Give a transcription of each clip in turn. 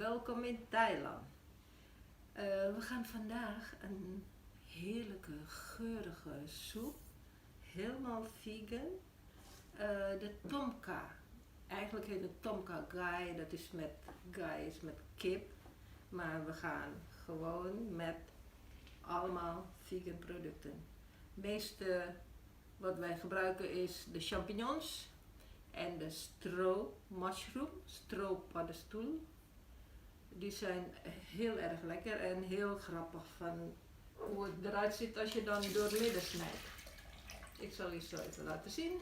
welkom in Thailand. We gaan vandaag een heerlijke, geurige soep, helemaal vegan, de tomka. Eigenlijk heet het tomka gai, dat is met gai is met kip, maar we gaan gewoon met allemaal vegan producten. Het meeste wat wij gebruiken is de champignons en de strooppaddenstoel. Die zijn heel erg lekker en heel grappig van hoe het eruit ziet als je dan door midden snijdt. Ik zal je zo even laten zien.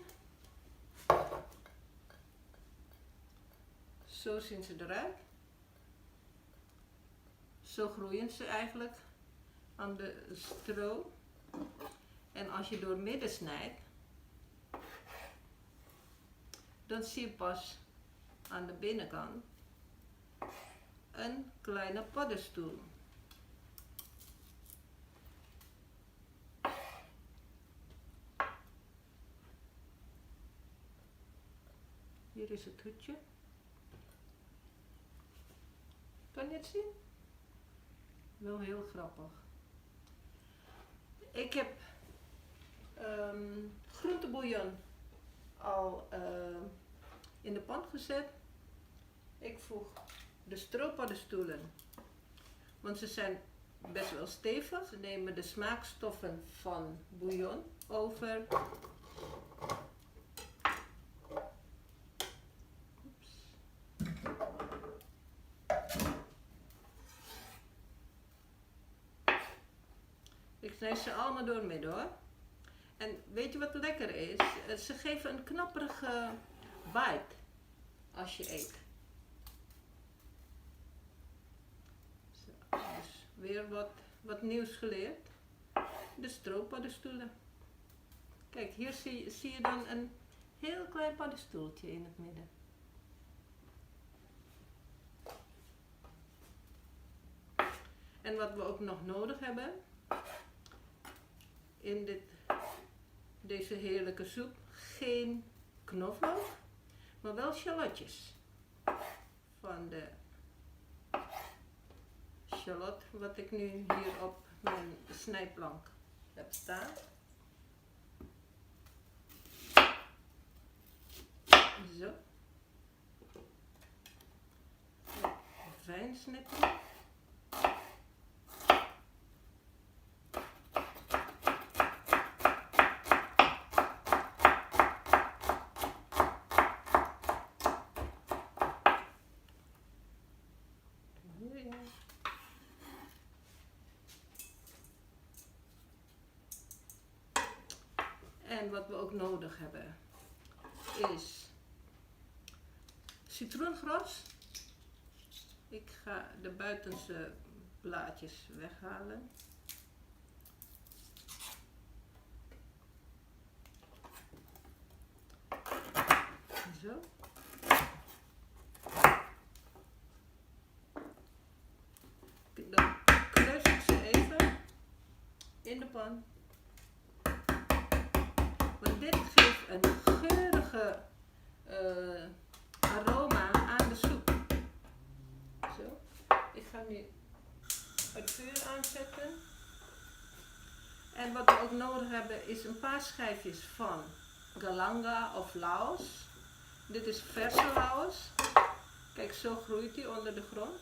Zo zien ze eruit. Zo groeien ze eigenlijk aan de stro. En als je door midden snijdt, dan zie je pas aan de binnenkant een kleine paddenstoel. Hier is het hoedje. Kan je het zien? Wel heel grappig. Ik heb groentebouillon al in de pan gezet. Ik voeg de strooppaddenstoelen, want ze zijn best wel stevig. Ze nemen de smaakstoffen van bouillon over. Ik snij ze allemaal door midden hoor. En weet je wat lekker is? Ze geven een knapperige bite als je eet. Zo, dus weer wat nieuws geleerd. De strooppaddenstoelen. Kijk, hier zie je dan een heel klein paddenstoeltje in het midden. En wat we ook nog nodig hebben in deze heerlijke soep, geen knoflook, maar wel shallotjes. Van de shallot wat ik nu hier op mijn snijplank heb staan. Zo. Fijn snippen. En wat we ook nodig hebben is citroengras. Ik ga de buitenste blaadjes weghalen. Zo. Dan kruis ik ze even in de pan. Want dit geeft een geurige aroma aan de soep. Zo. Ik ga nu het vuur aanzetten. En wat we ook nodig hebben is een paar schijfjes van galanga of laos. Dit is verse laos. Kijk, zo groeit die onder de grond.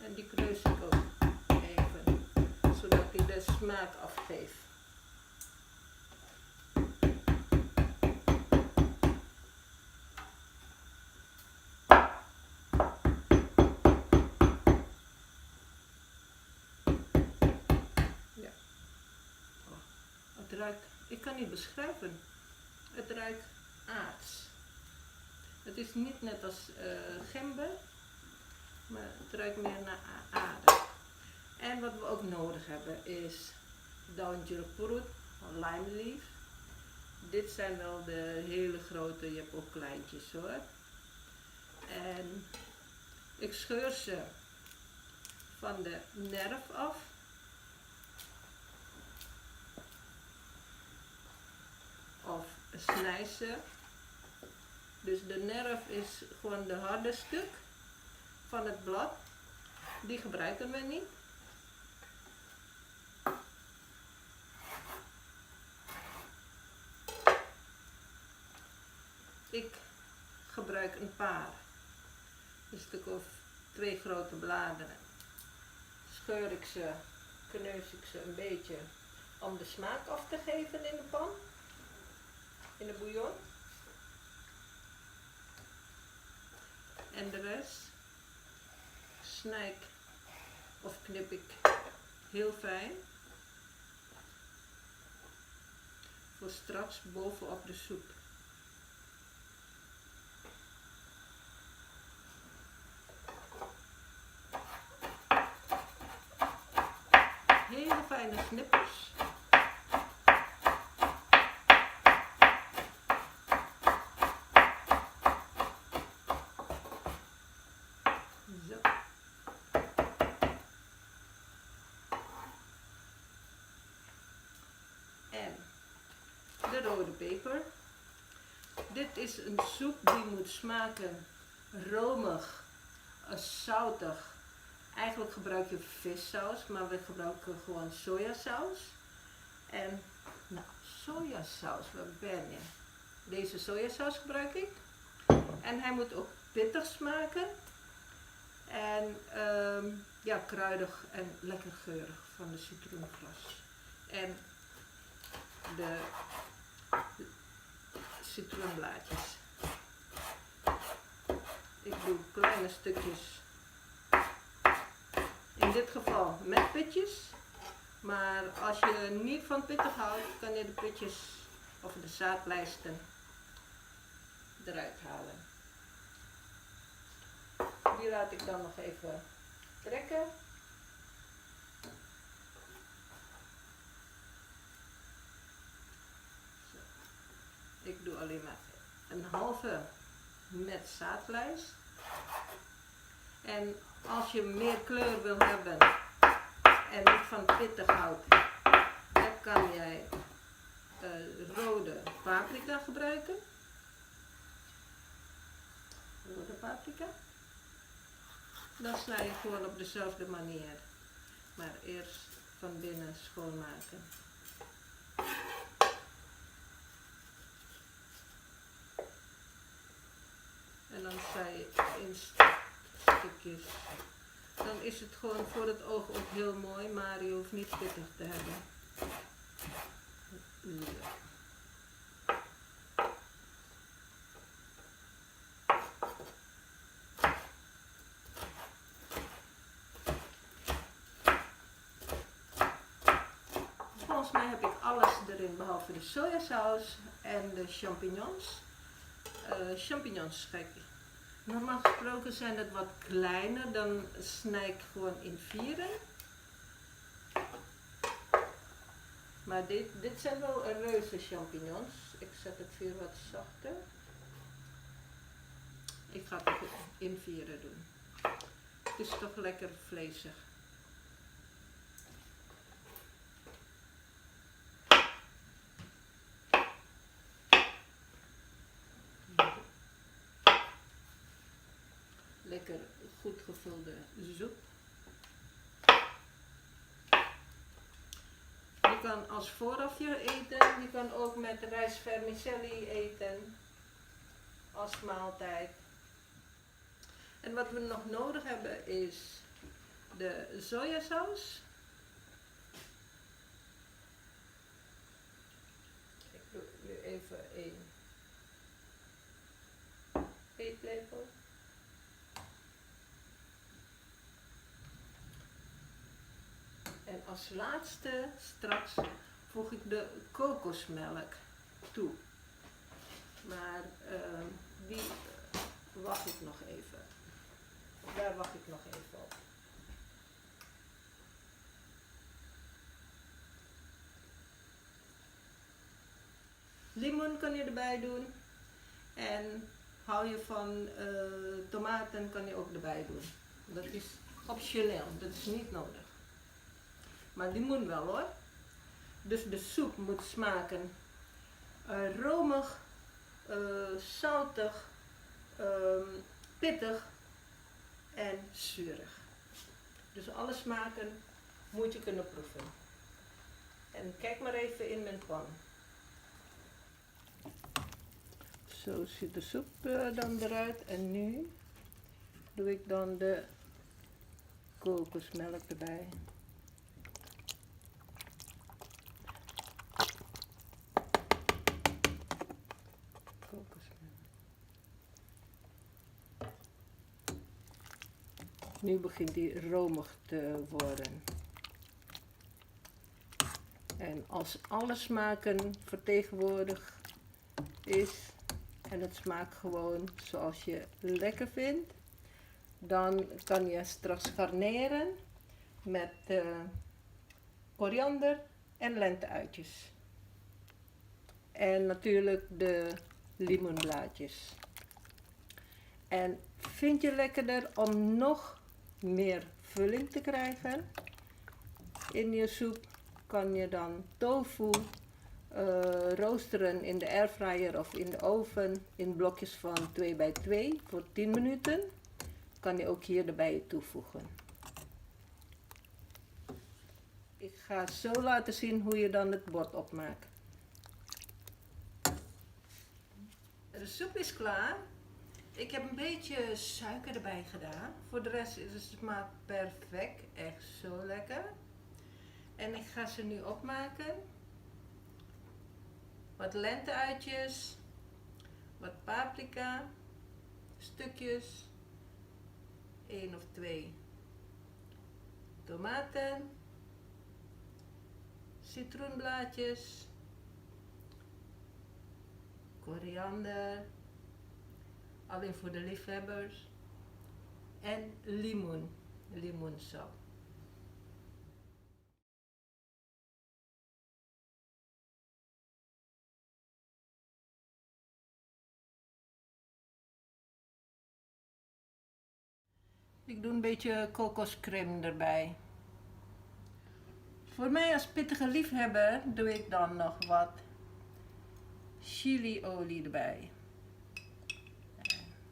En die kruis ik ook even, zodat hij de smaak afgeeft. Ja. Oh, het ruikt, ik kan niet beschrijven, het ruikt aards. Het is niet net als gember, maar het ruikt meer naar aarde. En wat we ook nodig hebben is daun jeruk lime leaf. Dit zijn wel de hele grote, je hebt ook kleintjes hoor. En ik scheur ze van de nerf af. Of snij ze. Dus de nerf is gewoon de harde stuk van het blad. Die gebruiken we niet. Ik gebruik een paar, een stuk of 2 grote bladeren. Scheur ik ze, kneus ik ze een beetje om de smaak af te geven in de pan, in de bouillon. En de rest snij ik of knip ik heel fijn voor straks bovenop de soep. Hele fijne snippers. Zo. En de rode peper. Dit is een soep die moet smaken romig, zoutig. Eigenlijk gebruik je vissaus, maar we gebruiken gewoon sojasaus. En nou, sojasaus, waar ben je? Deze sojasaus gebruik ik. En hij moet ook pittig smaken. En ja, kruidig en lekker geurig van de citroengras. En de citroenblaadjes. Ik doe kleine stukjes. In dit geval met pitjes. Maar als je niet van pittig houdt, kan je de pitjes of de zaadlijsten eruit halen. Die laat ik dan nog even trekken. Zo. Ik doe alleen maar een halve met zaadlijst. En als je meer kleur wil hebben en niet van pittig houdt, dan kan jij rode paprika gebruiken. Rode paprika. Dan snij je gewoon op dezelfde manier. Maar eerst van binnen schoonmaken. En dan snij je in stukjes. Dan is het gewoon voor het oog ook heel mooi, maar je hoeft niet pittig te hebben. Ja. Volgens mij heb ik alles erin behalve de sojasaus en de champignons. Champignons, kijk. Normaal gesproken zijn het wat kleiner, dan snij ik gewoon in vieren. Maar dit zijn wel reuze champignons. Ik zet het vuur wat zachter. Ik ga het ook in vieren doen. Het is toch lekker vleesig. Lekker goed gevulde soep. Je kan als voorafje eten, je kan ook met rijst vermicelli eten als maaltijd. En wat we nog nodig hebben is de sojasaus. Ik doe nu even 1 eetlepel. En als laatste straks voeg ik de kokosmelk toe. Maar die wacht ik nog even. Daar wacht ik nog even op. Limoen kan je erbij doen. En hou je van tomaten kan je ook erbij doen. Dat is optioneel, dat is niet nodig. Maar limoen wel hoor. Dus de soep moet smaken romig, zoutig, pittig en zuurig. Dus alle smaken moet je kunnen proeven. En kijk maar even in mijn pan. Zo ziet de soep dan eruit. En nu doe ik dan de kokosmelk erbij. Nu begint die romig te worden. En als alle smaken vertegenwoordigd is en het smaakt gewoon zoals je lekker vindt, dan kan je straks garneren met koriander en lenteuitjes. En natuurlijk de limoenblaadjes. En vind je lekkerder om nog meer vulling te krijgen in je soep, kan je dan tofu roosteren in de airfryer of in de oven in blokjes van 2 bij 2 voor 10 minuten. Kan je ook hier erbij toevoegen. Ik ga zo laten zien hoe je dan het bord opmaakt. De soep is klaar. Ik heb een beetje suiker erbij gedaan. Voor de rest is de smaak perfect. Echt zo lekker. En ik ga ze nu opmaken. Wat lenteuitjes. Wat paprika. Stukjes. 1 of 2 tomaten. Citroenblaadjes. Koriander. Alleen voor de liefhebbers. En limoensap. Ik doe een beetje kokoscrème erbij. Voor mij als pittige liefhebber doe ik dan nog wat chiliolie erbij.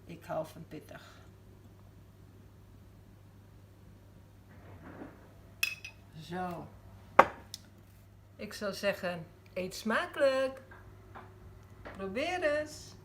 Ik hou van pittig. Zo. Ik zou zeggen, eet smakelijk. Probeer eens.